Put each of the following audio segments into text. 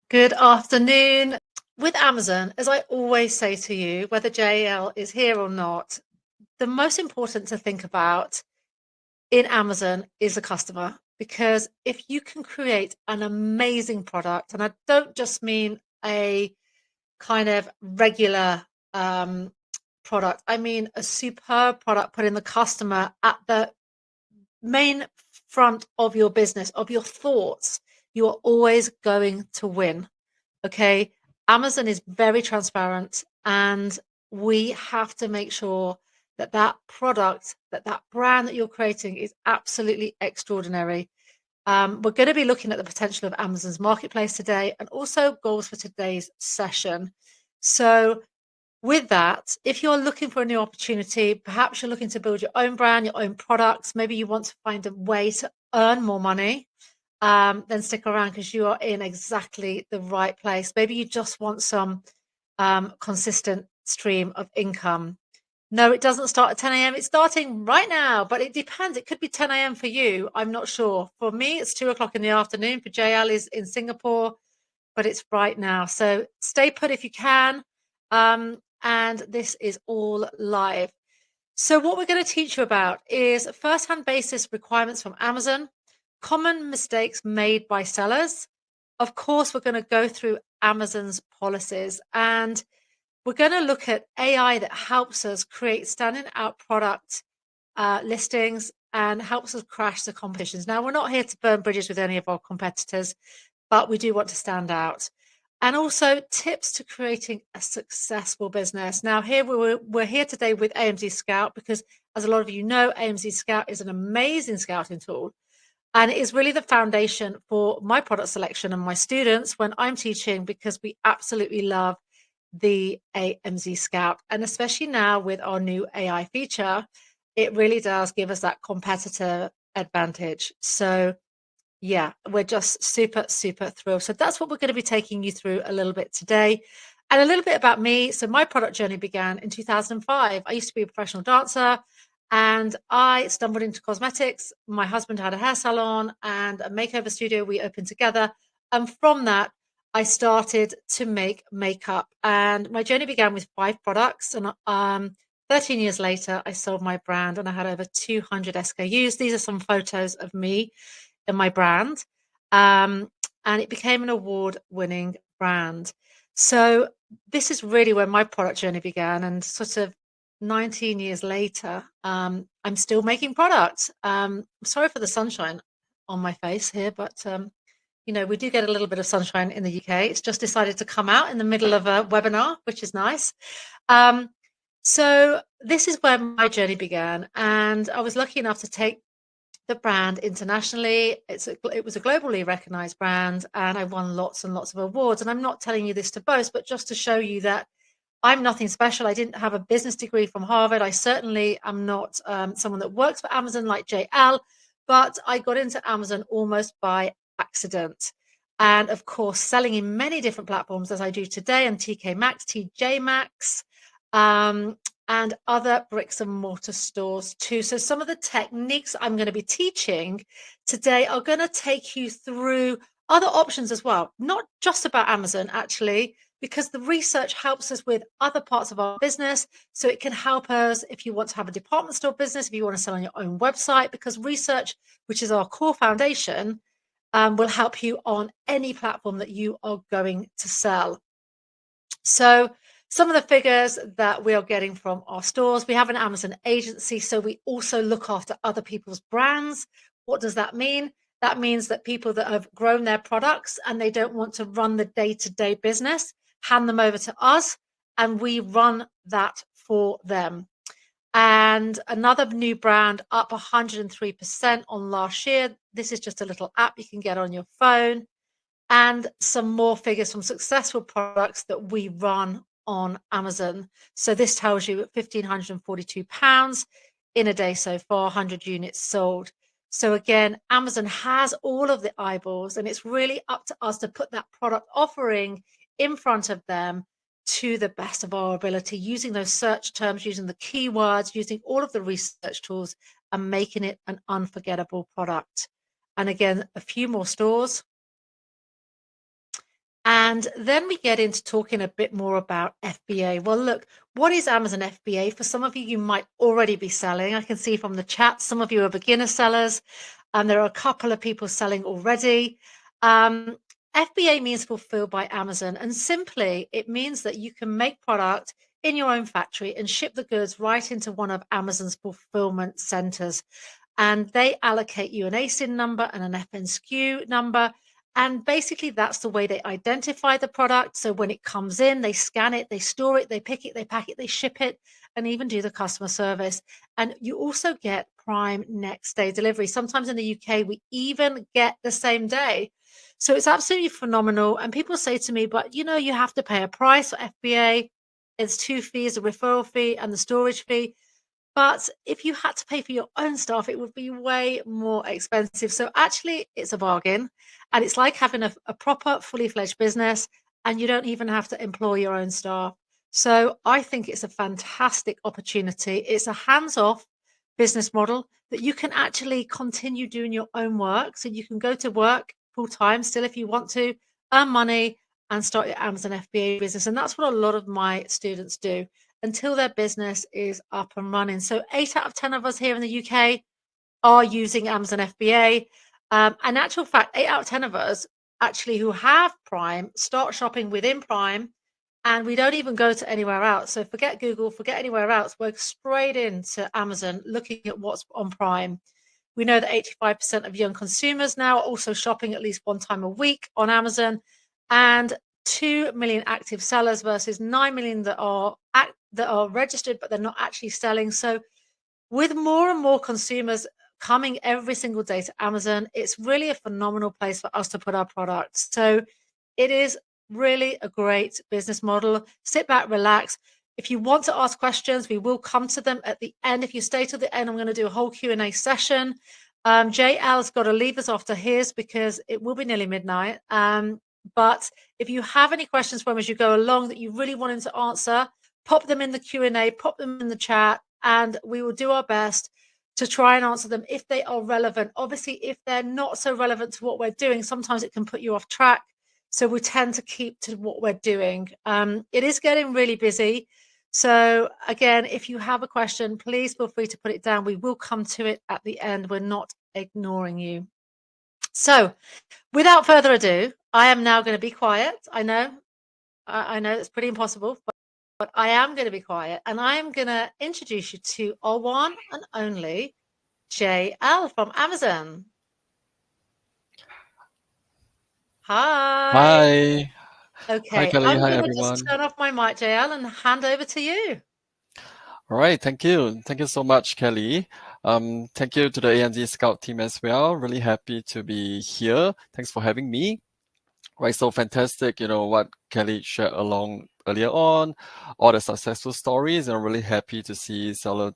Good afternoon. With Amazon, as I always say to you, whether JL is here or not, the most important to think about in Amazon is the customer. Because if you can create an amazing product, and I don't just mean a kind of regular product, I mean a superb product, putting the customer at the main front of your business, of your thoughts, you are always going to win. Okay. Amazon is very transparent, and we have to make sure that that product, that brand that you're creating is absolutely extraordinary. We're going to be looking at the potential of Amazon's marketplace today and also goals for today's session. So with that, if you're looking for a new opportunity, perhaps you're looking to build your own brand, your own products, maybe you want to find a way to earn more money, then stick around because you are in exactly the right place. Maybe you just want some consistent stream of income. No, it doesn't start at 10 a.m. It's starting right now, but it depends. It could be 10 a.m. for you. I'm not sure. For me, it's 2 o'clock in the afternoon. For JL is in Singapore, but it's right now. So stay put if you can. And this is all live. So what we're going to teach you about is first-hand basis requirements from Amazon, common mistakes made by sellers. Of course, we're going to go through Amazon's policies, and we're going to look at AI that helps us create standing out product listings and helps us crash the competitions. Now, we're not here to burn bridges with any of our competitors, but we do want to stand out. And also tips to creating a successful business. Now, here we're here today with AMZScout because, as a lot of you know, AMZScout is an amazing scouting tool. And it is really the foundation for my product selection and my students when I'm teaching, because we absolutely love the AMZScout. And especially now with our new AI feature, it really does give us that competitive advantage. So yeah, we're just super, super thrilled. So that's what we're going to be taking you through a little bit today. And a little bit about me. So my product journey began in 2005. I used to be a professional dancer, and I stumbled into cosmetics. My husband had a hair salon and a makeover studio we opened together. And from that, I started to make makeup. And my journey began with 5 products. And 13 years later, I sold my brand and I had over 200 SKUs. These are some photos of me in my brand. And it became an award-winning brand. So this is really where my product journey began. And sort of 19 years later, I'm still making products. Sorry for the sunshine on my face here, but you know, we do get a little bit of sunshine in the UK. It's just decided to come out in the middle of a webinar, which is nice. So this is where my journey began, and I was lucky enough to take the brand internationally. It was a globally recognized brand, and I won lots and lots of awards. And I'm not telling you this to boast, but just to show you that I'm nothing special. I didn't have a business degree from Harvard. I certainly am not someone that works for Amazon like JL, but I got into Amazon almost by accident. And of course, selling in many different platforms as I do today, and TK Maxx, TJ Maxx, and other bricks and mortar stores too. So some of the techniques I'm going to be teaching today are going to take you through other options as well, not just about Amazon actually, because the research helps us with other parts of our business. So it can help us if you want to have a department store business, if you want to sell on your own website, because research, which is our core foundation, will help you on any platform that you are going to sell. So some of the figures that we are getting from our stores, we have an Amazon agency, so we also look after other people's brands. What does that mean? That means that people that have grown their products and they don't want to run the day-to-day business, hand them over to us, and we run that for them. And another new brand up 103% on last year. This is just a little app you can get on your phone. And some more figures from successful products that we run on Amazon. So this tells you £1,542 in a day so far, 100 units sold. So again, Amazon has all of the eyeballs, and it's really up to us to put that product offering in front of them to the best of our ability, using those search terms, using the keywords, using all of the research tools, and making it an unforgettable product. And again, a few more stores. And then we get into talking a bit more about FBA. Well, look, what is Amazon FBA? For some of you, you might already be selling. I can see from the chat, some of you are beginner sellers, and there are a couple of people selling already. FBA means fulfilled by Amazon, and simply it means that you can make product in your own factory and ship the goods right into one of Amazon's fulfillment centers. And they allocate you an ASIN number and an FNSKU number. And basically, that's the way they identify the product. So when it comes in, they scan it, they store it, they pick it, they pack it, they ship it, and even do the customer service. And you also get Prime next day delivery. Sometimes in the UK, we even get the same day. So it's absolutely phenomenal. And people say to me, but you have to pay a price for FBA. It's 2 fees, a referral fee and the storage fee. But if you had to pay for your own stuff, it would be way more expensive. So actually, it's a bargain. And it's like having a proper, fully fledged business, and you don't even have to employ your own staff. So I think it's a fantastic opportunity. It's a hands-off business model that you can actually continue doing your own work. So you can go to work full time still if you want to, earn money, and start your Amazon FBA business. And that's what a lot of my students do until their business is up and running. So 8 out of 10 of us here in the UK are using Amazon FBA. In actual fact, 8 out of 10 of us actually who have Prime start shopping within Prime, and we don't even go to anywhere else. So forget Google, forget anywhere else. We're straight into Amazon looking at what's on Prime. We know that 85% of young consumers now are also shopping at least one time a week on Amazon, and 2 million active sellers versus 9 million that are registered, but they're not actually selling. So with more and more consumers coming every single day to Amazon, it's really a phenomenal place for us to put our products. So it is really a great business model. Sit back, relax. If you want to ask questions, we will come to them at the end. If you stay till the end, I'm going to do a whole Q&A session. JL's got to leave us off to his because it will be nearly midnight. But if you have any questions from as you go along that you really want him to answer, pop them in the Q&A, pop them in the chat, and we will do our best to try and answer them if they are relevant. Obviously, if they're not so relevant to what we're doing, sometimes it can put you off track. So we tend to keep to what we're doing. It is getting really busy. So again, if you have a question, please feel free to put it down. We will come to it at the end. We're not ignoring you. So without further ado, I am now going to be quiet. I know it's pretty impossible, but I am going to be quiet, and I am going to introduce you to our one and only JL from Amazon. Hi. Hi. Okay, Hi, Kelly. I'm Hi, going to everyone. just turn off my mic, JL, and hand over to you. All right. Thank you. Thank you so much, Kelly. Thank you to the AMZScout team as well. Really happy to be here. Thanks for having me. Right. So fantastic, what Kelly shared along earlier on, all the successful stories, and I'm really happy to see seller,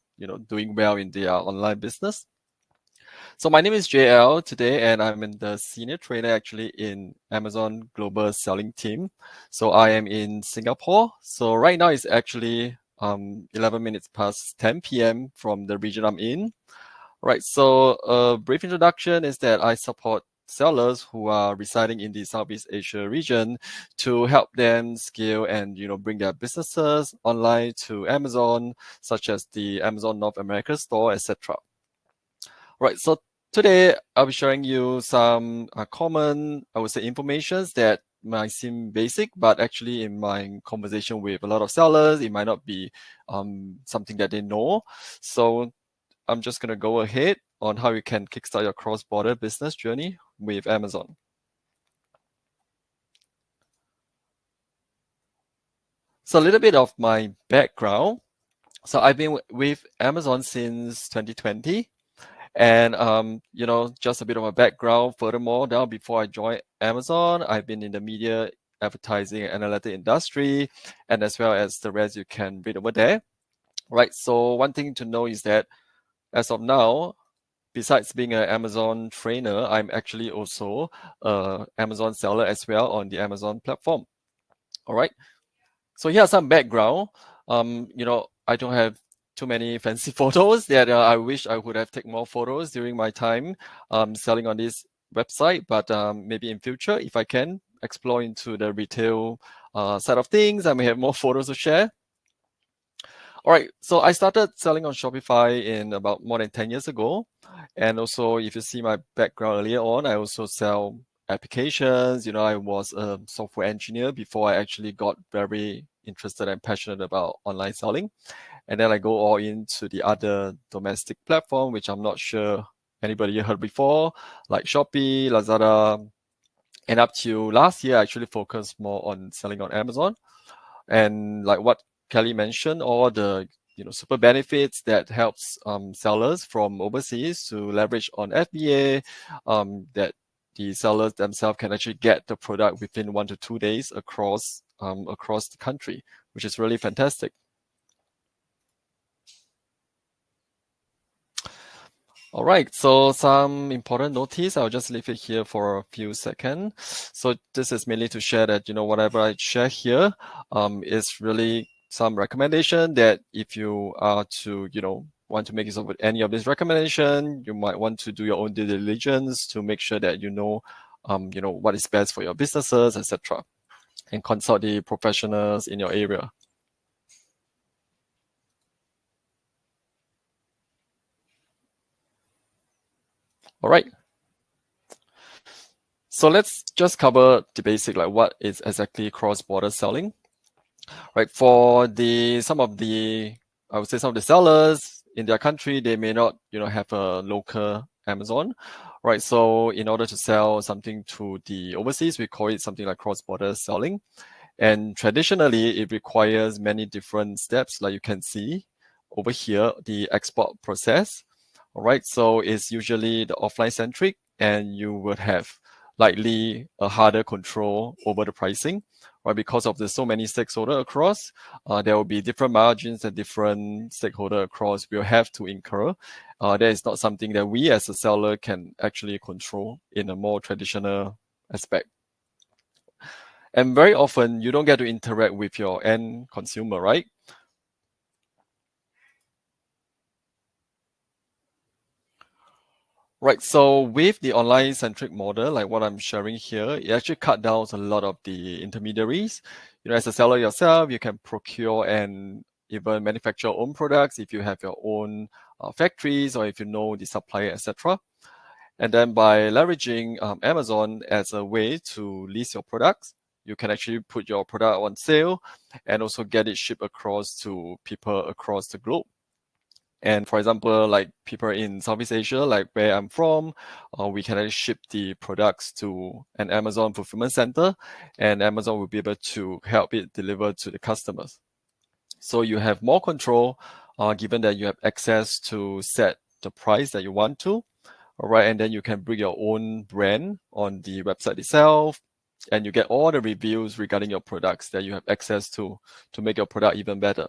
doing well in their online business. So my name is JL today, and I'm in the senior trainer actually in Amazon Global Selling Team. So I am in Singapore. So right now it's actually 11 minutes past 10 p.m. from the region I'm in. Right. So a brief introduction is that I support sellers who are residing in the Southeast Asia region to help them scale and bring their businesses online to Amazon, such as the Amazon North America store, etc. Right. So today I'll be showing you some common, I would say, informations that might seem basic, but actually in my conversation with a lot of sellers, it might not be something that they know. So I'm just going to go ahead on how you can kickstart your cross-border business journey with Amazon. So a little bit of my background. So I've been with Amazon since 2020. And, just a bit of a background. Furthermore, now before I joined Amazon, I've been in the media, advertising, and analytic industry, and as well as the rest you can read over there. Right. So one thing to know is that as of now, besides being an Amazon trainer, I'm actually also an Amazon seller as well on the Amazon platform. All right. So here's some background. I don't have too many fancy photos that I wish I would have taken more photos during my time selling on this website, but maybe in future if I can, explore into the retail side of things. I may have more photos to share. All right, so I started selling on Shopify in about more than 10 years ago. And also, if you see my background earlier on, I also sell applications. I was a software engineer before I actually got very interested and passionate about online selling. And then I go all into the other domestic platform, which I'm not sure anybody heard before, like Shopee, Lazada. And up to last year, I actually focused more on selling on Amazon. And like what Kelly mentioned, all the super benefits that helps sellers from overseas to leverage on FBA, that the sellers themselves can actually get the product within 1 to 2 days across the country, which is really fantastic. All right, so some important notice, I'll just leave it here for a few seconds. So this is mainly to share that, whatever I share here is really some recommendation that if you are to, want to make use of any of this recommendation, you might want to do your own due diligence to make sure that you know what is best for your businesses, etc., and consult the professionals in your area. All right. So let's just cover the basic, like what is exactly cross-border selling. Right, for some of the sellers in their country, they may not, have a local Amazon, right? So in order to sell something to the overseas, we call it something like cross-border selling. And traditionally, it requires many different steps, like you can see over here, the export process. All right, so it's usually the offline centric, and you would have likely a harder control over the pricing, right? Because of the so many stakeholders across, there will be different margins that different stakeholders across will have to incur. That is not something that we as a seller can actually control in a more traditional aspect. And very often you don't get to interact with your end consumer, right? Right, so with the online-centric model, like what I'm sharing here, it actually cut down a lot of the intermediaries. As a seller yourself, you can procure and even manufacture your own products if you have your own factories or if you know the supplier, etc. And then by leveraging Amazon as a way to list your products, you can actually put your product on sale and also get it shipped across to people across the globe. And for example, like people in Southeast Asia, like where I'm from, we can actually ship the products to an Amazon fulfillment center, and Amazon will be able to help it deliver to the customers. So you have more control, given that you have access to set the price that you want to. All right, and then you can bring your own brand on the website itself, and you get all the reviews regarding your products that you have access to make your product even better.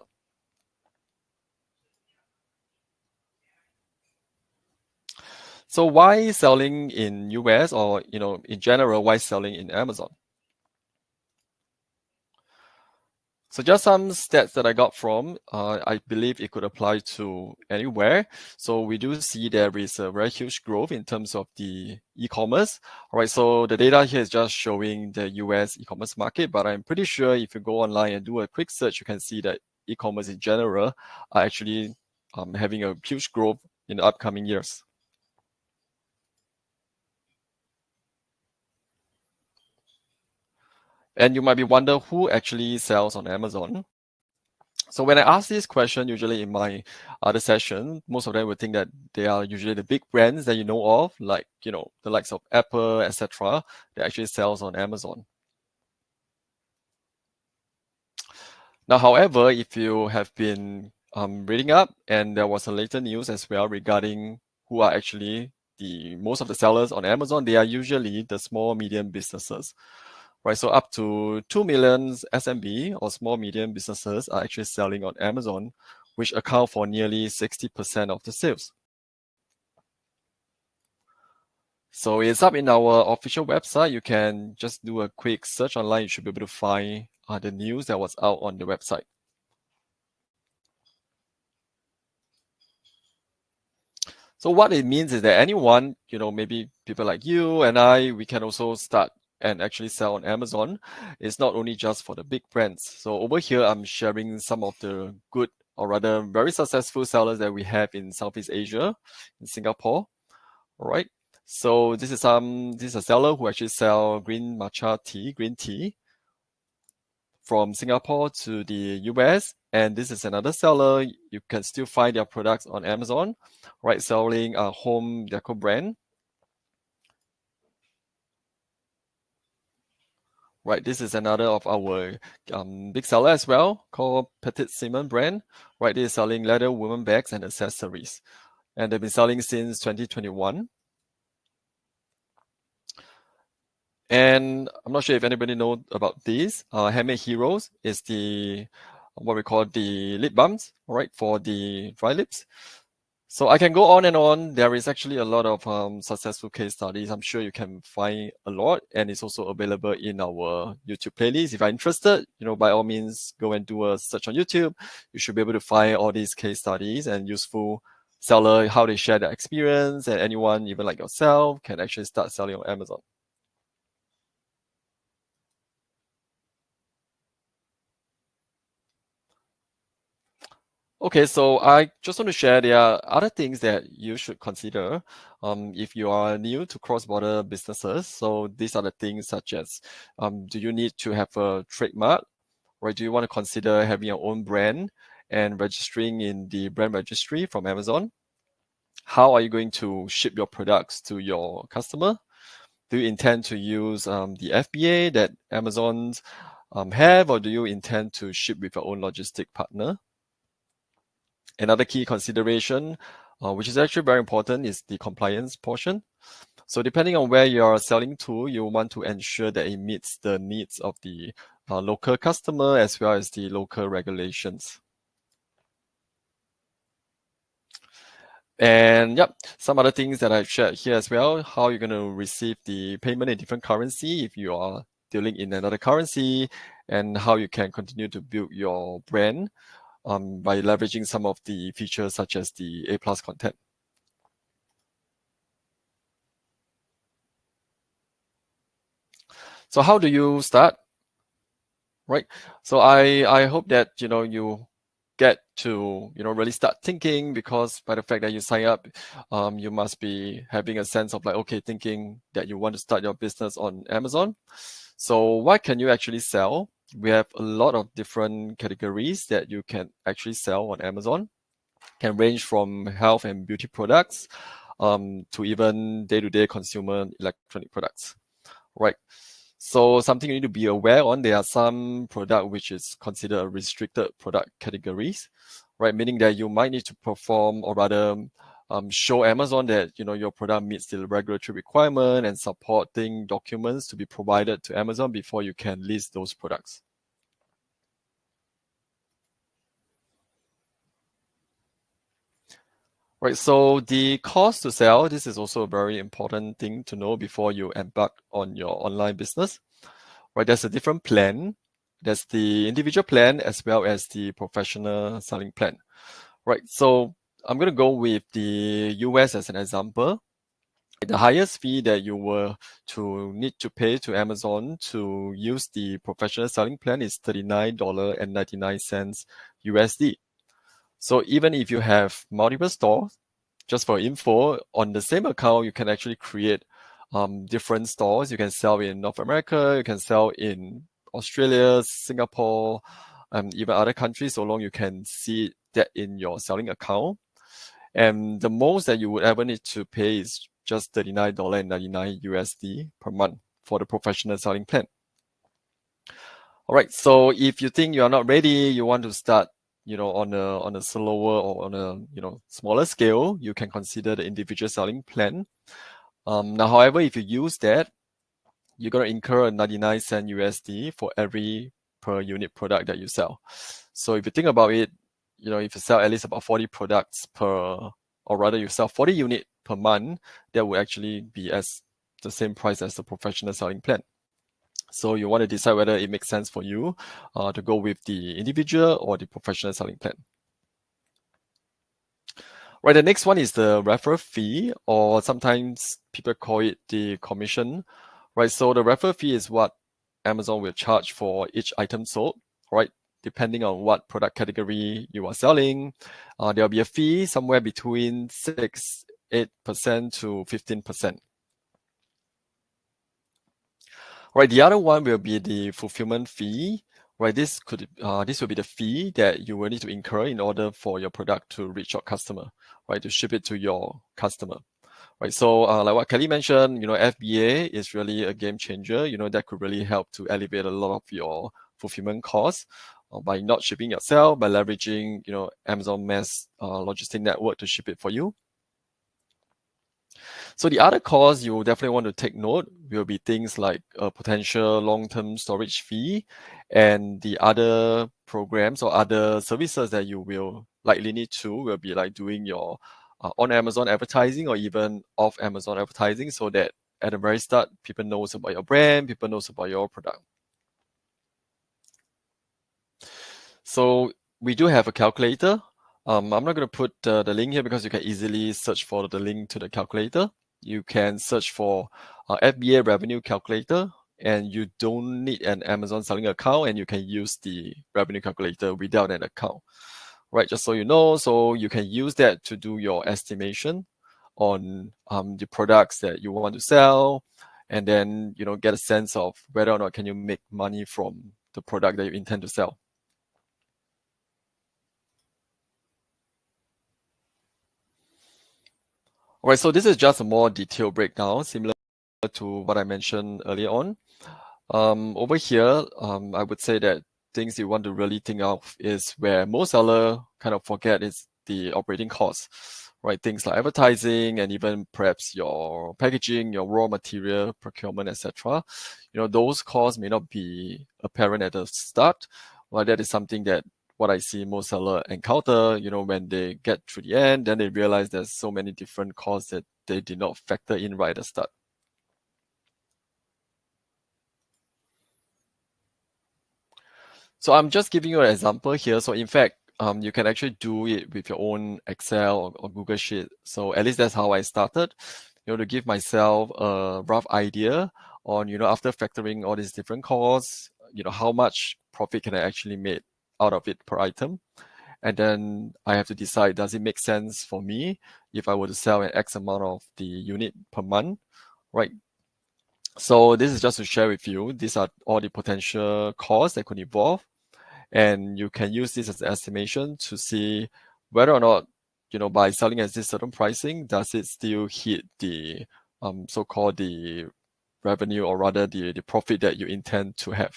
So why selling in US, or in general, why selling in Amazon? So just some stats that I got from, I believe it could apply to anywhere. So we do see there is a very huge growth in terms of the e-commerce. All right, so the data here is just showing the US e-commerce market, but I'm pretty sure if you go online and do a quick search, you can see that e-commerce in general are actually having a huge growth in the upcoming years. And you might be wondering who actually sells on Amazon. So when I ask this question, usually in my other session, most of them would think that they are usually the big brands that you know of, like, the likes of Apple, etc., that actually sells on Amazon. Now, however, if you have been reading up, and there was a later news as well regarding who are actually most of the sellers on Amazon, they are usually the small, medium businesses. Right, so up to 2 million SMB or small medium businesses are actually selling on Amazon, which account for nearly 60% of the sales. So it's up in our official website. You can just do a quick search online. You should be able to find the news that was out on the website. So what it means is that anyone, maybe people like you and I, we can also start and actually sell on Amazon is not only just for the big brands. So over here, I'm sharing some of the good, or rather very successful sellers that we have in Southeast Asia, in Singapore. All right. So this is a seller who actually sell green matcha tea, green tea, from Singapore to the US. And this is another seller. You can still find their products on Amazon, right? Selling a home decor brand. Right, this is another of our big seller as well, called Petit Simon brand. Right, they are selling leather woven bags and accessories, and they've been selling since 2021. And I'm not sure if anybody knows about this. Handmade Heroes is the what we call the lip balms, right, for the dry lips. So I can go on and on. There is actually a lot of successful case studies. I'm sure you can find a lot, and it's also available in our YouTube playlist. If you're interested, by all means, go and do a search on YouTube. You should be able to find all these case studies and useful seller, how they share their experience, and anyone, even like yourself, can actually start selling on Amazon. Okay, so I just want to share there are other things that you should consider if you are new to cross-border businesses. So these are the things such as, do you need to have a trademark, or do you want to consider having your own brand and registering in the brand registry from Amazon? How are you going to ship your products to your customer? Do you intend to use the FBA that Amazon have, or do you intend to ship with your own logistic partner? Another key consideration, which is actually very important, is the compliance portion. So depending on where you're selling to, you want to ensure that it meets the needs of the local customer as well as the local regulations. And yep, some other things that I've shared here as well, how you're going to receive the payment in different currency if you are dealing in another currency, and how you can continue to build your brand by leveraging some of the features such as the A+ content. So how do you start? Right. So I hope that you get to really start thinking, because by the fact that you sign up, you must be having a sense of like, okay, thinking that you want to start your business on Amazon. So what can you actually sell? We have a lot of different categories that you can actually sell on Amazon. Can range from health and beauty products to even day-to-day consumer electronic products, right? So something you need to be aware on, there are some product which is considered a restricted product categories, right? Meaning that you might need to perform, or rather show Amazon that your product meets the regulatory requirement and supporting documents to be provided to Amazon before you can list those products. Right, so the cost to sell, this is also a very important thing to know before you embark on your online business. Right, there's a different plan. There's the individual plan as well as the professional selling plan. Right, so I'm going to go with the US as an example. The highest fee that you were to need to pay to Amazon to use the professional selling plan is $39.99 USD. So even if you have multiple stores, just for info, on the same account, you can actually create different stores. You can sell in North America, you can sell in Australia, Singapore, even other countries, so long you can see that in your selling account. And the most that you would ever need to pay is just $39.99 USD per month for the professional selling plan. All right, so if you think you are not ready, you want to start on a slower or on a smaller scale, you can consider the individual selling plan. Now, however, if you use that, you're going to incur a 99 cent USD for every per unit product that you sell. So if you think about it, if you sell at least about 40 products or rather you sell 40 units per month, that will actually be as the same price as the professional selling plan. So you want to decide whether it makes sense for you to go with the individual or the professional selling plan. Right, the next one is the referral fee, or sometimes people call it the commission. right? So the referral fee is what Amazon will charge for each item sold, right? Depending on what product category you are selling, there'll be a fee somewhere between 8% to 15%. Right, the other one will be the fulfillment fee. Right, this will be the fee that you will need to incur in order for your product to reach your customer, right? To ship it to your customer. Right, so like what Kelly mentioned, FBA is really a game changer. That could really help to elevate a lot of your fulfillment costs by not shipping yourself, by leveraging, Amazon Mass logistic network to ship it for you. So the other costs you definitely want to take note will be things like a potential long-term storage fee and the other programs or other services that you will likely need to will be like doing your on Amazon advertising or even off Amazon advertising, so that at the very start, people knows about your brand, people knows about your product. So we do have a calculator. I'm not going to put the link here because you can easily search for the link to the calculator. You can search for FBA revenue calculator, and you don't need an Amazon selling account, and you can use the revenue calculator without an account, right? Just so you know, so you can use that to do your estimation on the products that you want to sell, and then get a sense of whether or not can you make money from the product that you intend to sell. All right, so this is just a more detailed breakdown, similar to what I mentioned earlier on. Over here, I would say that things you want to really think of is where most sellers kind of forget is the operating costs, right? Things like advertising and even perhaps your packaging, your raw material procurement, etc. Those costs may not be apparent at the start, but that is something that what I see most sellers encounter, when they get to the end, then they realize there's so many different costs that they did not factor in right at the start. So I'm just giving you an example here. So in fact, you can actually do it with your own Excel or Google Sheet. So at least that's how I started, to give myself a rough idea on, after factoring all these different costs, how much profit can I actually make out of it per item. And then I have to decide, does it make sense for me if I were to sell an X amount of the unit per month, right? So this is just to share with you, these are all the potential costs that could involve. And you can use this as an estimation to see whether or not, by selling at this certain pricing, does it still hit the so-called the revenue, or rather the profit that you intend to have,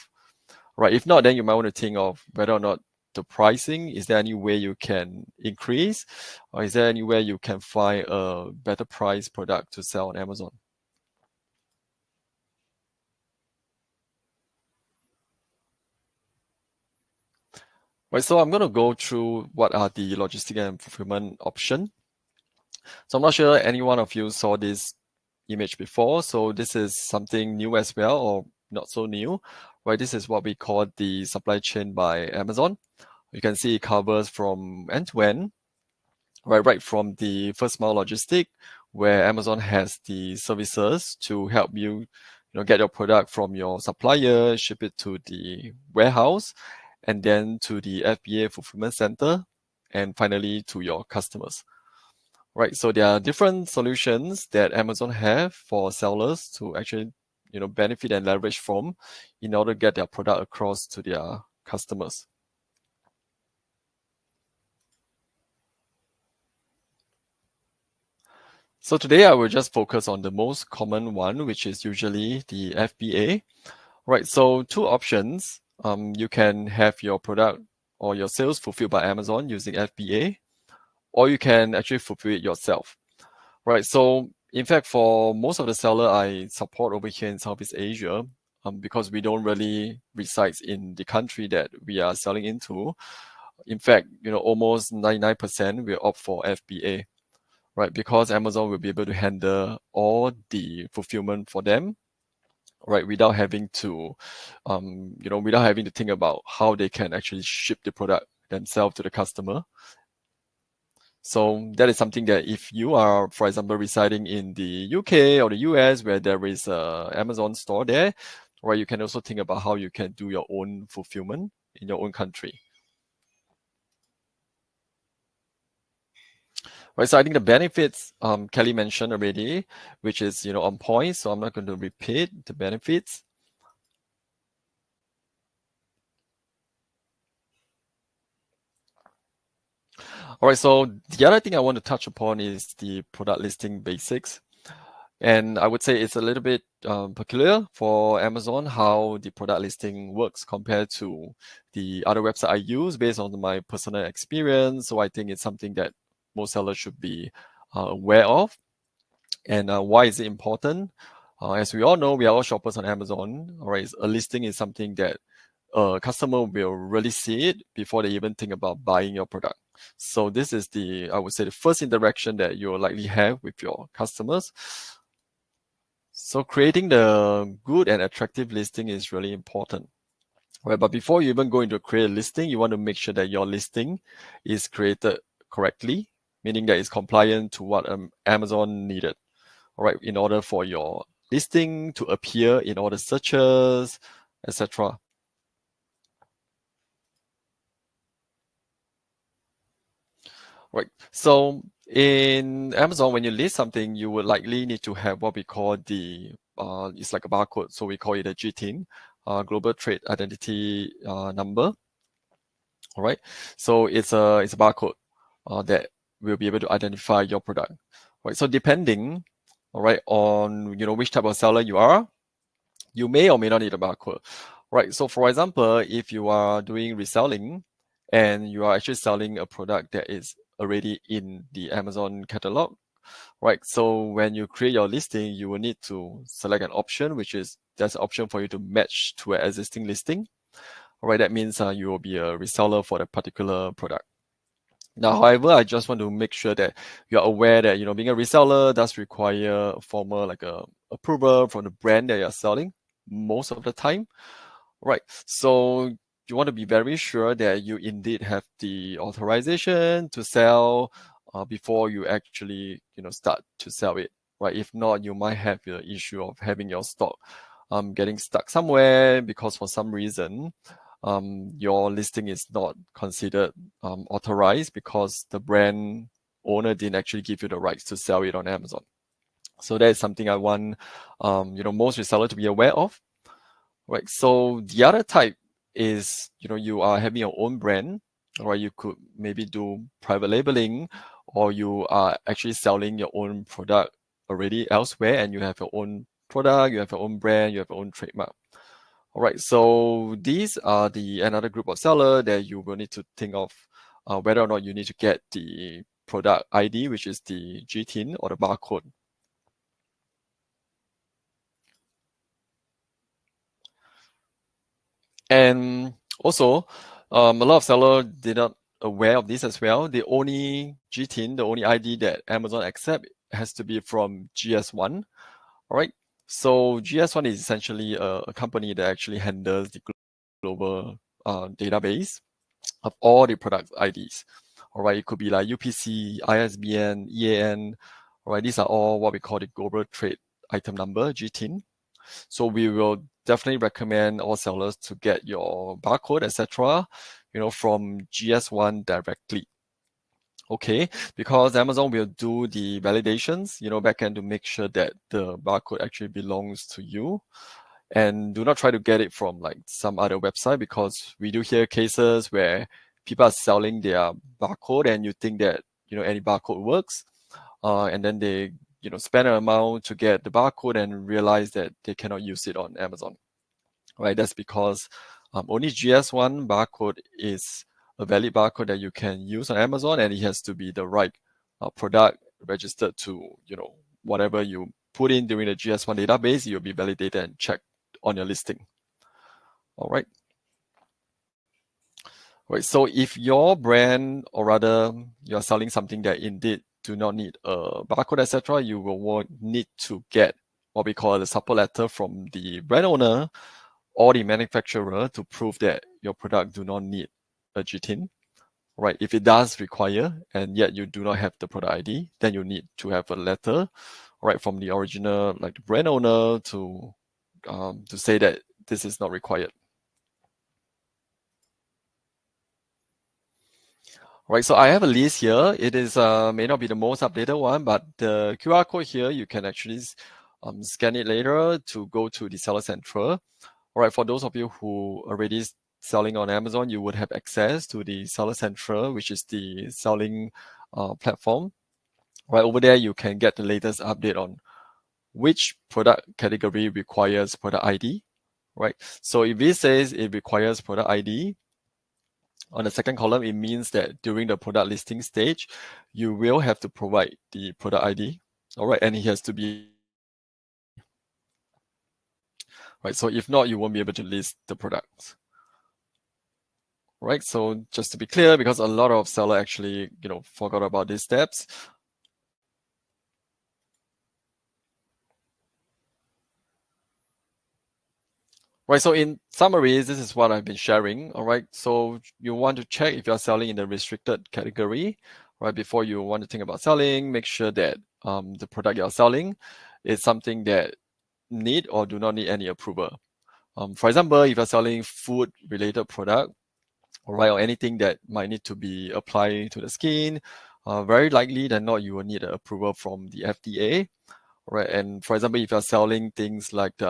right? If not, then you might want to think of whether or not the pricing, is there any way you can increase, or is there any way you can find a better price product to sell on Amazon? Right, so I'm going to go through what are the logistic and fulfillment options. So I'm not sure any one of you saw this image before. So this is something new as well, or not so new, right? This is what we call the supply chain by Amazon. You can see it covers from end to end, right from the first mile logistic, where Amazon has the services to help you, get your product from your supplier, ship it to the warehouse, and then to the FBA fulfillment center, and finally to your customers. Right, so there are different solutions that Amazon have for sellers to actually, benefit and leverage from in order to get their product across to their customers. So today I will just focus on the most common one, which is usually the FBA. Right, so two options. You can have your product or your sales fulfilled by Amazon using FBA, or you can actually fulfill it yourself. Right, so in fact, for most of the seller I support over here in Southeast Asia, because we don't really reside in the country that we are selling into. In fact, almost 99% will opt for FBA, right? Because Amazon will be able to handle all the fulfillment for them, right? Without having to, without having to think about how they can actually ship the product themselves to the customer. So that is something that if you are, for example, residing in the UK or the US where there is a Amazon store there, right, you can also think about how you can do your own fulfillment in your own country. Right, so I think the benefits Kelly mentioned already, which is on point. So I'm not going to repeat the benefits. All right, so the other thing I want to touch upon is the product listing basics. And I would say it's a little bit peculiar for Amazon how the product listing works compared to the other website I use based on my personal experience. So I think it's something that most sellers should be aware of. And why is it important? As we all know, we are all shoppers on Amazon. All right, a listing is something that a customer will really see it before they even think about buying your product. So this is I would say, the first interaction that you'll likely have with your customers. So creating the good and attractive listing is really important. Right, but before you even go into create a listing, you want to make sure that your listing is created correctly, meaning that it's compliant to what Amazon needed. All right, in order for your listing to appear in all the searches, etc. Right. So in Amazon, when you list something, you would likely need to have what we call it's like a barcode. So we call it a GTIN, Global Trade Identity Number. All right. So it's a barcode that will be able to identify your product. Right. So depending, all right, on which type of seller you are, you may or may not need a barcode. Right. So for example, if you are doing reselling and you are actually selling a product that is already in the Amazon catalog, right? So when you create your listing, you will need to select an option, which is there's an option for you to match to an existing listing. All right, that means you will be a reseller for the particular product. Now, however, I just want to make sure that you're aware that being a reseller does require a formal approval from the brand that you're selling most of the time. Right. So you want to be very sure that you indeed have the authorization to sell before you actually start to sell it. Right. If not, you might have the issue of having your stock getting stuck somewhere because for some reason your listing is not considered authorized because the brand owner didn't actually give you the rights to sell it on Amazon. So that is something I want most resellers to be aware of. Right. So the other type is, you are having your own brand, or you could maybe do private labeling, or you are actually selling your own product already elsewhere and you have your own product, you have your own brand, you have your own trademark. All right. So these are another group of seller that you will need to think of whether or not you need to get the product ID, which is the GTIN or the barcode. And also, a lot of sellers did not aware of this as well. The only GTIN, the only ID that Amazon accept has to be from GS1. All right. So GS1 is essentially a company that actually handles the global database of all the product IDs. All right. It could be like UPC, ISBN, EAN. All right. These are all what we call the global trade item number, GTIN. So we will definitely recommend all sellers to get your barcode, etc., from GS1 directly. Okay, because Amazon will do the validations, backend to make sure that the barcode actually belongs to you. And do not try to get it from like some other website because we do hear cases where people are selling their barcode and you think that any barcode works, and then they spend an amount to get the barcode and realize that they cannot use it on Amazon. Right? That's because only GS1 barcode is a valid barcode that you can use on Amazon, and it has to be the right product registered to whatever you put in during the GS1 database. You'll be validated and checked on your listing. All right. Right. So if your brand, or rather you're selling something that indeed do not need a barcode, etc., you will need to get what we call the support letter from the brand owner or the manufacturer to prove that your product do not need a GTIN. right? If it does require, and yet you do not have the product ID, then you need to have a letter, right, from the original, like the brand owner, to say that this is not required. Right, so I have a list here. It is may not be the most updated one, but the QR code here, you can actually scan it later to go to the Seller Central. All right, for those of you who already selling on Amazon, you would have access to the Seller Central, which is the selling platform. Right over there, you can get the latest update on which product category requires product ID. Right, so if it says it requires product ID, on the second column, it means that during the product listing stage, you will have to provide the product ID. All right, and it has to be right. So if not, you won't be able to list the products. Right. So just to be clear, because a lot of seller actually, forgot about these steps. Right, so in summary, this is what I've been sharing. All right, so you want to check if you're selling in the restricted category, right? Before you want to think about selling, make sure that the product you're selling is something that need or do not need any approval. For example, if you're selling food-related product, all right, or anything that might need to be applied to the skin, very likely than not, you will need an approval from the FDA. Right, and for example, if you're selling things like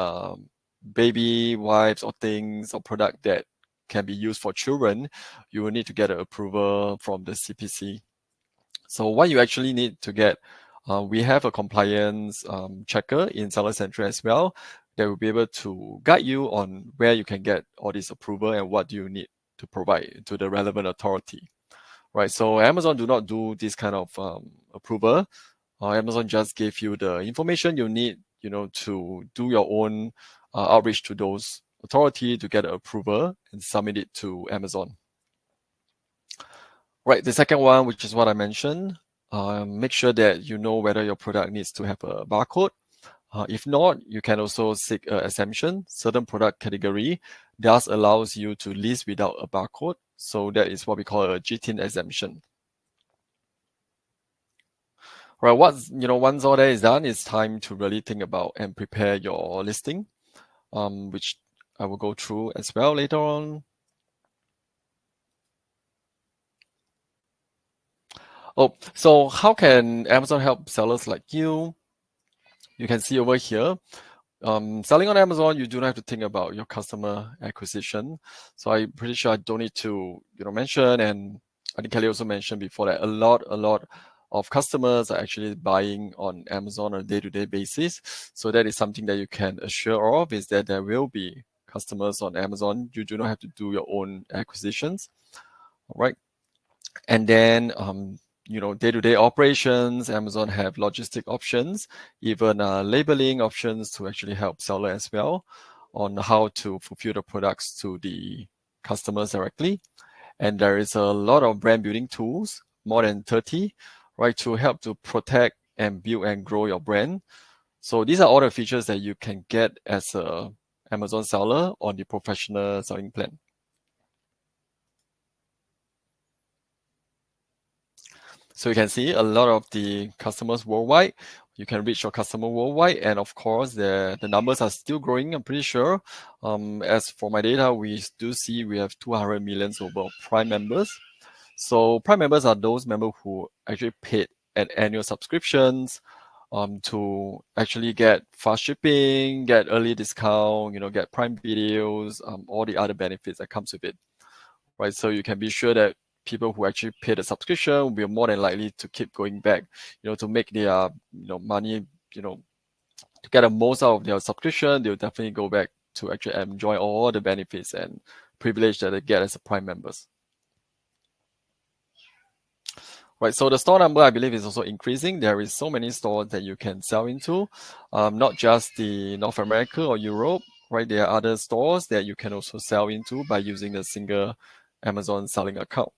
baby wipes or things or product that can be used for children, you will need to get an approval from the CPC. So what you actually need to get, we have a compliance checker in Seller Central as well that will be able to guide you on where you can get all this approval and what you need to provide to the relevant authority. Right, so Amazon do not do this kind of approval. Amazon just gave you the information you need, to do your own outreach to those authority to get approval and submit it to Amazon. Right, the second one, which is what I mentioned, make sure that you know whether your product needs to have a barcode. If not, you can also seek an exemption. Certain product category does allows you to list without a barcode. So that is what we call a GTIN exemption. Right, once all that is done, it's time to really think about and prepare your listing, which I will go through as well later on. Oh, so how can Amazon help sellers like you? You can see over here, selling on Amazon, you do not have to think about your customer acquisition. So I'm pretty sure I don't need to, mention, and I think Kelly also mentioned before that a lot of customers are actually buying on Amazon on a day-to-day basis. So that is something that you can assure of, is that there will be customers on Amazon. You do not have to do your own acquisitions. All right. And then, day-to-day operations, Amazon have logistic options, even labeling options to actually help seller as well on how to fulfill the products to the customers directly. And there is a lot of brand building tools, more than 30, right, to help to protect and build and grow your brand. So these are all the features that you can get as a Amazon seller on the professional selling plan. So you can see a lot of the customers worldwide. You can reach your customer worldwide, and of course, the numbers are still growing. I'm pretty sure. As for my data, we do see we have 200 million over Prime members. So Prime members are those members who actually paid an annual subscriptions to actually get fast shipping, get early discount, get Prime videos, all the other benefits that comes with it. Right, so you can be sure that people who actually pay the subscription will be more than likely to keep going back, to make their, money, to get the most out of their subscription. They'll definitely go back to actually enjoy all the benefits and privilege that they get as a Prime members. Right, so the store number, I believe, is also increasing. There is so many stores that you can sell into, not just the North America or Europe, right? There are other stores that you can also sell into by using a single Amazon selling account.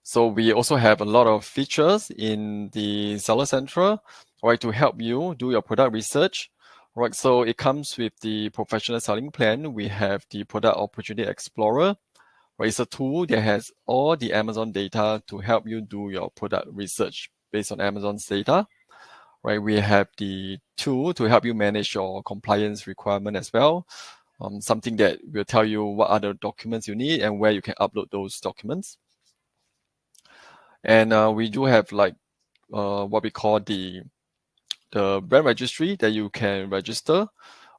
So we also have a lot of features in the Seller Central, right, to help you do your product research, Right, so it comes with the professional selling plan. We have the product opportunity explorer. Right, it's a tool that has all the Amazon data to help you do your product research based on Amazon's data. Right, we have the tool to help you manage your compliance requirement as well. Something that will tell you what other documents you need and where you can upload those documents. And we do have like what we call the brand registry that you can register,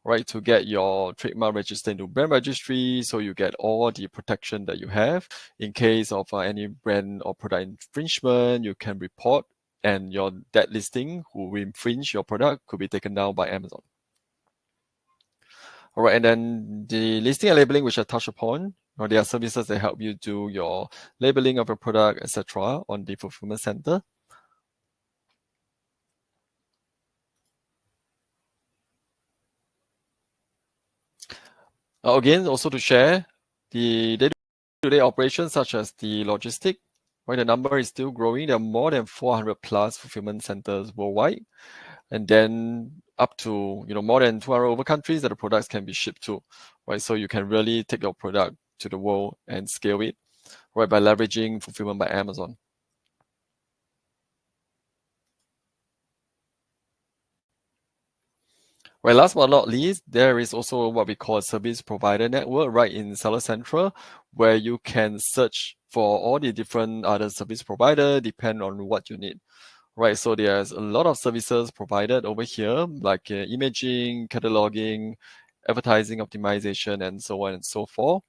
right, to get your trademark registered into brand registry, so you get all the protection that you have in case of any brand or product infringement. You can report, and that listing who will infringe your product could be taken down by Amazon. All right, and then the listing and labeling, which I touched upon, or there are services that help you do your labeling of your product, etc., on the fulfillment center. Again, also to share the day-to-day operations, such as the logistic, right? The number is still growing. There are more than 400 plus fulfillment centers worldwide, and then up to more than 200 over countries that the products can be shipped to, right? So you can really take your product to the world and scale it, right, by leveraging fulfillment by Amazon. Right, last but not least, there is also what we call a service provider network right in Seller Central, where you can search for all the different other service provider, depend on what you need. Right, so there's a lot of services provided over here, like imaging, cataloging, advertising optimization, and so on and so forth.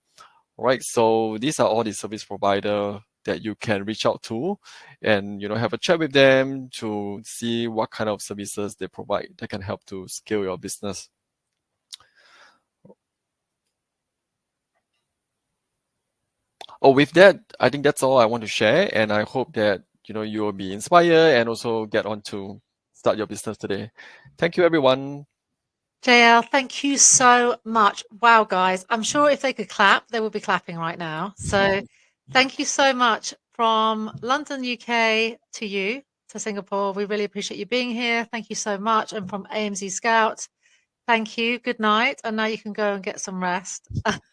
Right, so these are all the service provider that you can reach out to and have a chat with them to see what kind of services they provide that can help to scale your business. With that, I think that's all I want to share, and I hope that you will be inspired and also get on to start your business today. Thank you, everyone. JL, thank you so much. Wow, guys, I'm sure if they could clap, they would be clapping right now. So thank you so much from London, UK to you, to Singapore. We really appreciate you being here. Thank you so much. And from AMZScout, thank you. Good night. And now you can go and get some rest.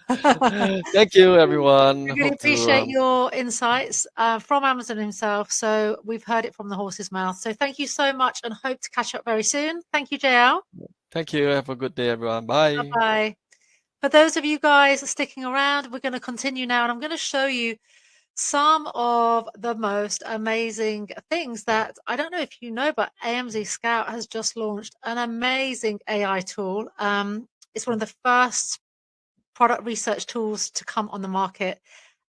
Thank you, everyone. We really appreciate your insights from Amazon himself. So we've heard it from the horse's mouth. So thank you so much and hope to catch up very soon. Thank you, JL. Thank you. Have a good day, everyone. Bye. Bye-bye. For those of you guys sticking around, we're going to continue now, and I'm going to show you some of the most amazing things that I don't know if you know, but AMZScout has just launched an amazing AI tool. It's one of the first product research tools to come on the market,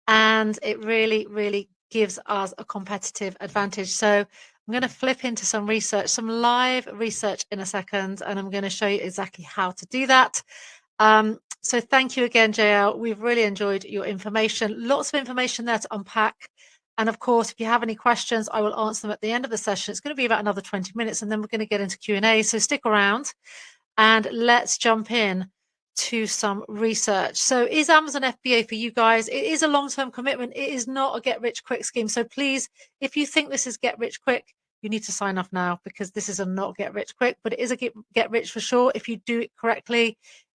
and it really, really gives us a competitive advantage. So I'm going to flip into some research, some live research in a second, and I'm going to show you exactly how to do that. So thank you again, JL. We've really enjoyed your information. Lots of information there to unpack. And of course, if you have any questions, I will answer them at the end of the session. It's going to be about another 20 minutes, and then we're going to get into Q&A. So stick around and let's jump in to some research. So is Amazon FBA for you guys? It is a long-term commitment. It is not a get-rich-quick scheme. So please, if you think this is get-rich-quick, you need to sign off now, because this is a not get-rich-quick, but it is a get-rich for sure if you do it correctly.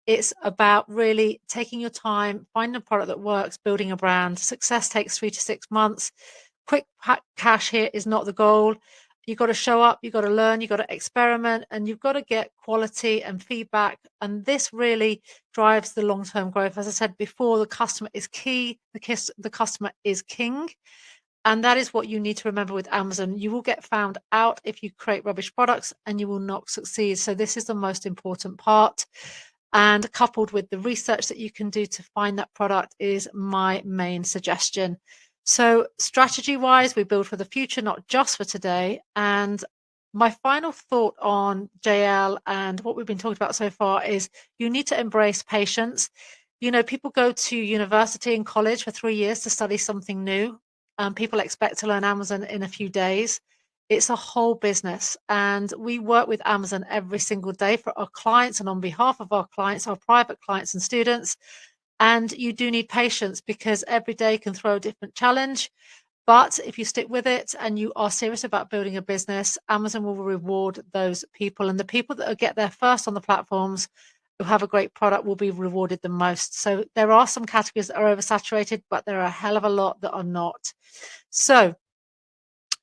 It's about really taking your time, finding a product that works, building a brand. Success takes 3 to 6 months. Quick cash here is not the goal. You've got to show up, you've got to learn, you've got to experiment, and you've got to get quality and feedback. And this really drives the long-term growth. As I said before, the customer is key. The customer is king. And that is what you need to remember with Amazon. You will get found out if you create rubbish products, and you will not succeed. So this is the most important part. And coupled with the research that you can do to find that product is my main suggestion. So strategy-wise, we build for the future, not just for today. And my final thought on JL and what we've been talking about so far is you need to embrace patience. People go to university and college for 3 years to study something new. People expect to learn Amazon in a few days. It's a whole business, and we work with Amazon every single day for our clients and on behalf of our clients, our private clients and students. And you do need patience, because every day can throw a different challenge. But if you stick with it and you are serious about building a business, Amazon will reward those people. And the people that get there first on the platforms who have a great product will be rewarded the most. So there are some categories that are oversaturated, but there are a hell of a lot that are not. So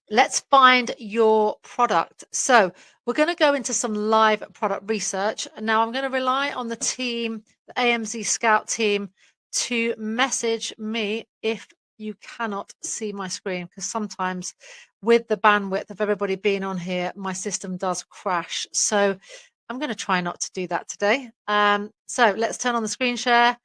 let's find your product. So we're going to go into some live product research. And now I'm going to rely on the team, the AMZScout team, to message me if you cannot see my screen, because sometimes with the bandwidth of everybody being on here, my system does crash. So I'm going to try not to do that today. So let's turn on the screen share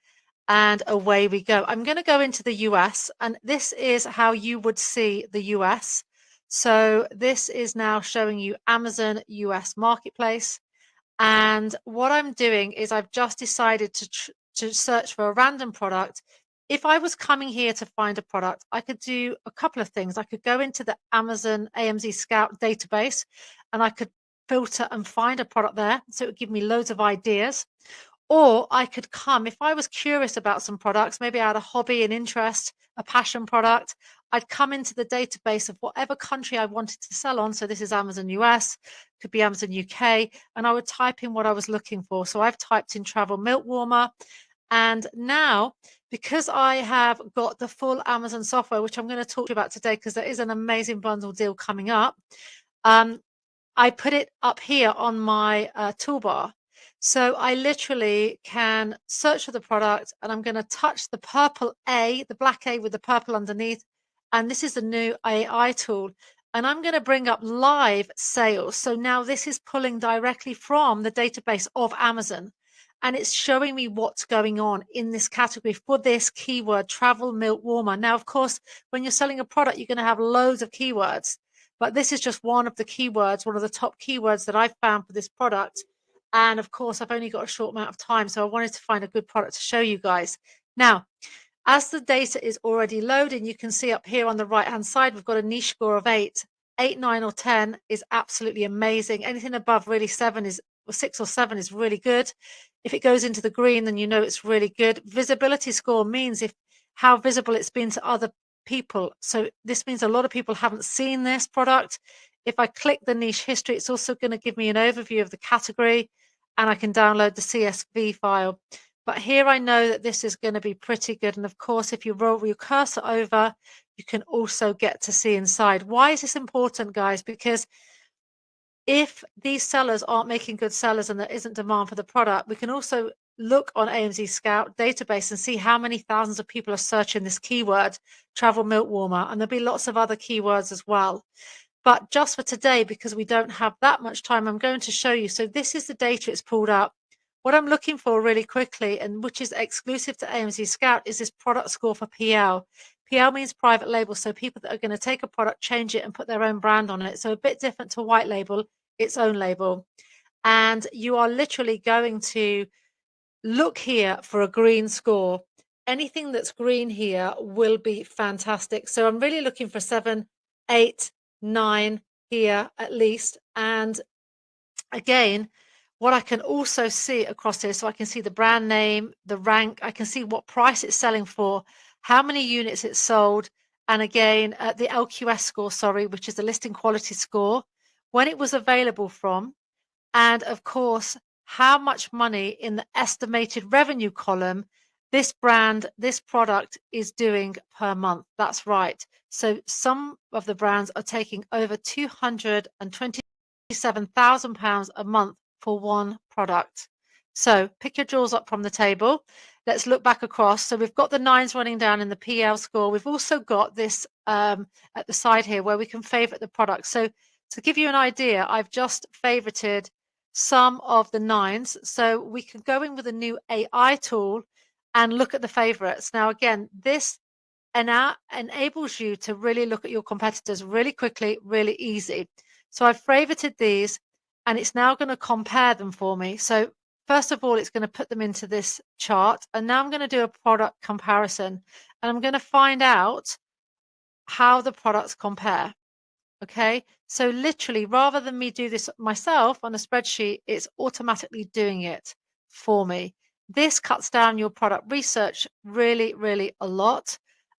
and away we go. I'm going to go into the US, and this is how you would see the US. So this is now showing you Amazon US Marketplace. And what I'm doing is I've just decided to search for a random product. If I was coming here to find a product, I could do a couple of things. I could go into the Amazon AMZScout database and I could filter and find a product there. So it would give me loads of ideas. Or I could come, if I was curious about some products, maybe I had a hobby, an interest, a passion product, I'd come into the database of whatever country I wanted to sell on. So this is Amazon US, could be Amazon UK, and I would type in what I was looking for. So I've typed in travel milk warmer. And now, because I have got the full Amazon software, which I'm going to talk to you about today, because there is an amazing bundle deal coming up, I put it up here on my toolbar. So I literally can search for the product, and I'm going to touch the purple A, the black A with the purple underneath. And this is the new AI tool. And I'm going to bring up live sales. So now this is pulling directly from the database of Amazon. And it's showing me what's going on in this category for this keyword, travel milk warmer. Now, of course, when you're selling a product, you're going to have loads of keywords. But this is just one of the keywords, one of the top keywords that I've found for this product. And of course, I've only got a short amount of time, so I wanted to find a good product to show you guys. Now, as the data is already loading, you can see up here on the right-hand side, we've got a niche score of 8. 8, 9, or 10 is absolutely amazing. Anything above really 7 is, or 6 or 7 is really good. If it goes into the green, then you know it's really good. Visibility score means how visible it's been to other people. So this means a lot of people haven't seen this product. If I click the niche history, it's also going to give me an overview of the category, and I can download the CSV file. But here I know that this is going to be pretty good. And of course, if you roll your cursor over, you can also get to see inside. Why is this important, guys? Because if these sellers aren't making good sellers and there isn't demand for the product, we can also look on AMZScout database and see how many thousands of people are searching this keyword, travel milk warmer. And there'll be lots of other keywords as well. But just for today, because we don't have that much time, I'm going to show you. So this is the data it's pulled up. What I'm looking for really quickly, and which is exclusive to AMZScout, is this product score for PL. PL means private label, so people that are going to take a product, change it, and put their own brand on it. So a bit different to white label, its own label. And you are literally going to look here for a green score. Anything that's green here will be fantastic. So I'm really looking for 7, 8, 9 here at least. And again, what I can also see across here, so I can see the brand name, the rank, I can see what price it's selling for, how many units it's sold, and again, the LQS score, which is the listing quality score, when it was available from, and of course, how much money in the estimated revenue column this product is doing per month. That's right. So some of the brands are taking over £227,000 a month for one product. So pick your jaws up from the table. Let's look back across. So we've got the 9s running down in the PL score. We've also got this at the side here where we can favorite the product. So to give you an idea, I've just favorited some of the 9s. So we can go in with a new AI tool and look at the favorites. Now, again, this enables you to really look at your competitors really quickly, really easy. So I've favorited these, and it's now going to compare them for me. So first of all, it's going to put them into this chart. And now I'm going to do a product comparison, and I'm going to find out how the products compare. Okay, so literally, rather than me do this myself on a spreadsheet, it's automatically doing it for me. This cuts down your product research really, really a lot.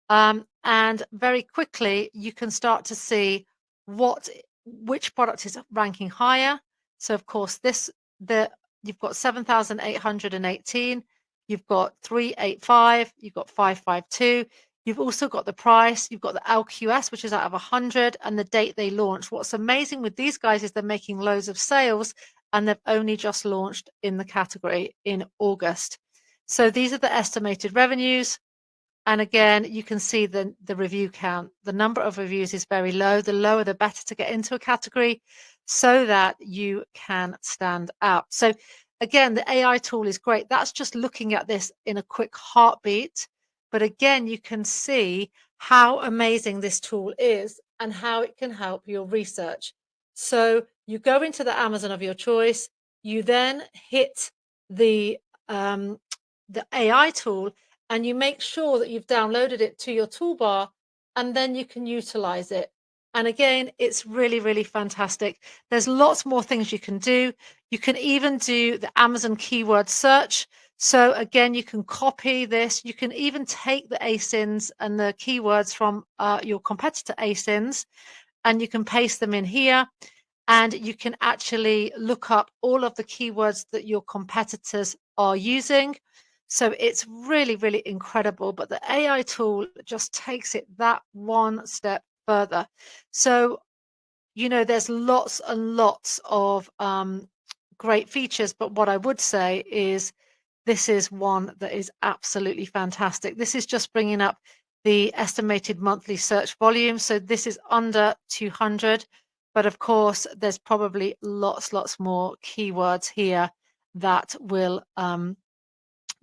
And very quickly, you can start to see which product is ranking higher. So of course, you've got 7,818, you've got 385, you've got 552. You've also got the price, you've got the LQS, which is out of 100, and the date they launched. What's amazing with these guys is they're making loads of sales, and they've only just launched in the category in August. So these are the estimated revenues. And again, you can see the review count. The number of reviews is very low. The lower, the better to get into a category so that you can stand out. So again, the AI tool is great. That's just looking at this in a quick heartbeat. But again, you can see how amazing this tool is and how it can help your research. So you go into the Amazon of your choice, you then hit the AI tool, and you make sure that you've downloaded it to your toolbar, and then you can utilize it. And again, it's really, really fantastic. There's lots more things you can do. You can even do the Amazon keyword search. So again, you can copy this. You can even take the ASINs and the keywords from your competitor ASINs, and you can paste them in here. And you can actually look up all of the keywords that your competitors are using. So it's really, really incredible. But the AI tool just takes it that one step further. So, there's lots and lots of great features. But what I would say is this is one that is absolutely fantastic. This is just bringing up the estimated monthly search volume. So this is under 200. But of course, there's probably lots more keywords here that will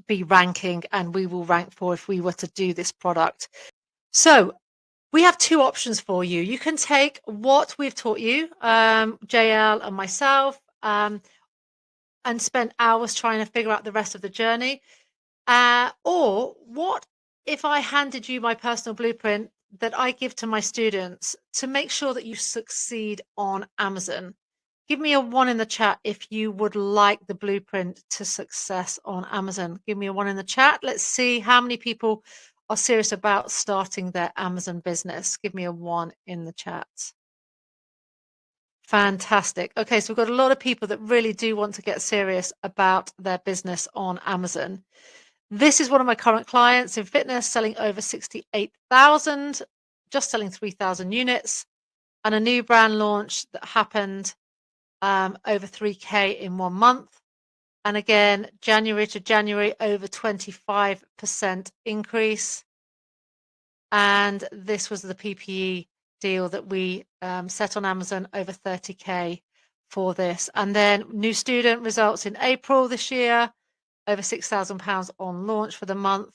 be ranking, and we will rank for if we were to do this product. So we have two options for you. You can take what we've taught you, JL and myself, and spend hours trying to figure out the rest of the journey. Or what if I handed you my personal blueprint that I give to my students to make sure that you succeed on Amazon? Give me a 1 in the chat if you would like the blueprint to success on Amazon. Give me a 1 in the chat. Let's see how many people are serious about starting their Amazon business. Give me a 1 in the chat. Fantastic. Okay, so we've got a lot of people that really do want to get serious about their business on Amazon. This is one of my current clients in fitness, selling over 68,000, just selling 3,000 units, and a new brand launch that happened over 3K in 1 month. And again, January to January, over 25% increase. And this was the PPE deal that we set on Amazon, over 30K for this. And then new student results in April this year, over £6,000 on launch for the month.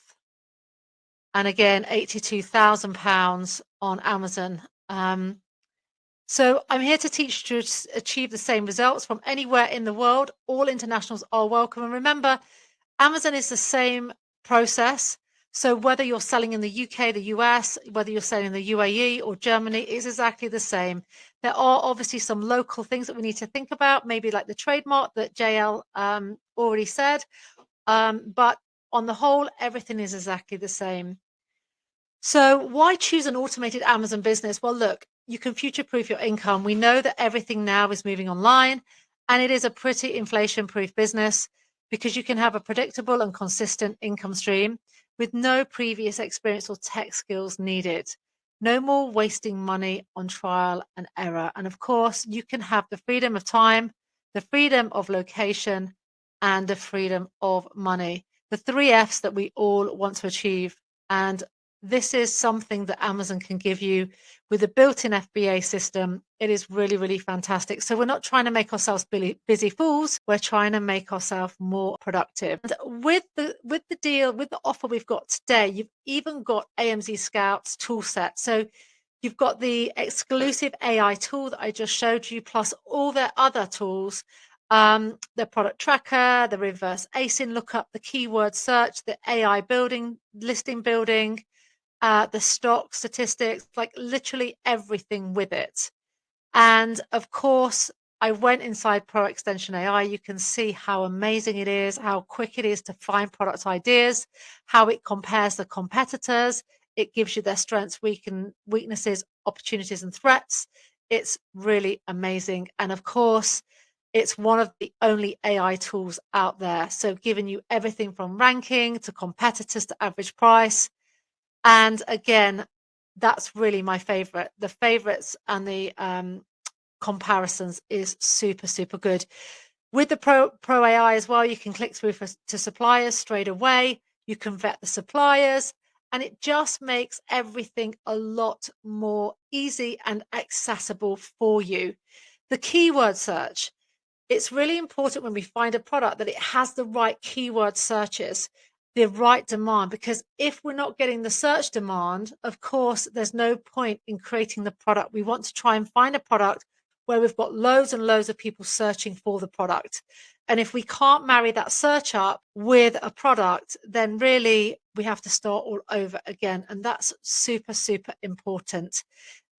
And again, £82,000 on Amazon. So I'm here to teach you to achieve the same results from anywhere in the world. All internationals are welcome. And remember, Amazon is the same process. So whether you're selling in the UK, the US, whether you're selling in the UAE or Germany, it's exactly the same. There are obviously some local things that we need to think about, maybe like the trademark that JL already said. But on the whole, everything is exactly the same. So why choose an automated Amazon business? Well, look, you can future-proof your income. We know that everything now is moving online, and it is a pretty inflation-proof business because you can have a predictable and consistent income stream with no previous experience or tech skills needed. No more wasting money on trial and error. And of course, you can have the freedom of time, the freedom of location, and the freedom of money. The 3 Fs that we all want to achieve. And this is something that Amazon can give you with a built-in FBA system. It is really, really fantastic. So we're not trying to make ourselves busy fools. We're trying to make ourselves more productive. And with the deal, with the offer we've got today, you've even got AMZScout's Toolset. So you've got the exclusive AI tool that I just showed you, plus all their other tools, the product tracker, the reverse ASIN lookup, the keyword search, the AI building, listing building, the stock statistics, like literally everything with it. And of course, I went inside Pro Extension AI. You can see how amazing it is, how quick it is to find product ideas, how it compares the competitors. It gives you their strengths, weaknesses, opportunities, and threats. It's really amazing. And of course, it's one of the only AI tools out there. So giving you everything from ranking to competitors to average price. And again, that's really my favorite. The favorites and the comparisons is super, super good. With the Pro AI as well, you can click through to suppliers straight away. You can vet the suppliers, and it just makes everything a lot more easy and accessible for you. The keyword search. It's really important when we find a product that it has the right keyword searches, the right demand, because if we're not getting the search demand, of course, there's no point in creating the product. We want to try and find a product where we've got loads and loads of people searching for the product. And if we can't marry that search up with a product, then really we have to start all over again. And that's super, super important.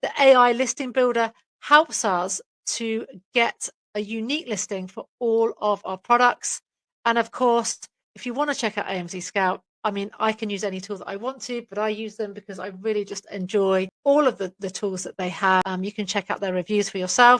The AI listing builder helps us to get a unique listing for all of our products. And of course, if you want to check out AMZScout, I mean, I can use any tool that I want to, but I use them because I really just enjoy all of the tools that they have. You can check out their reviews for yourself.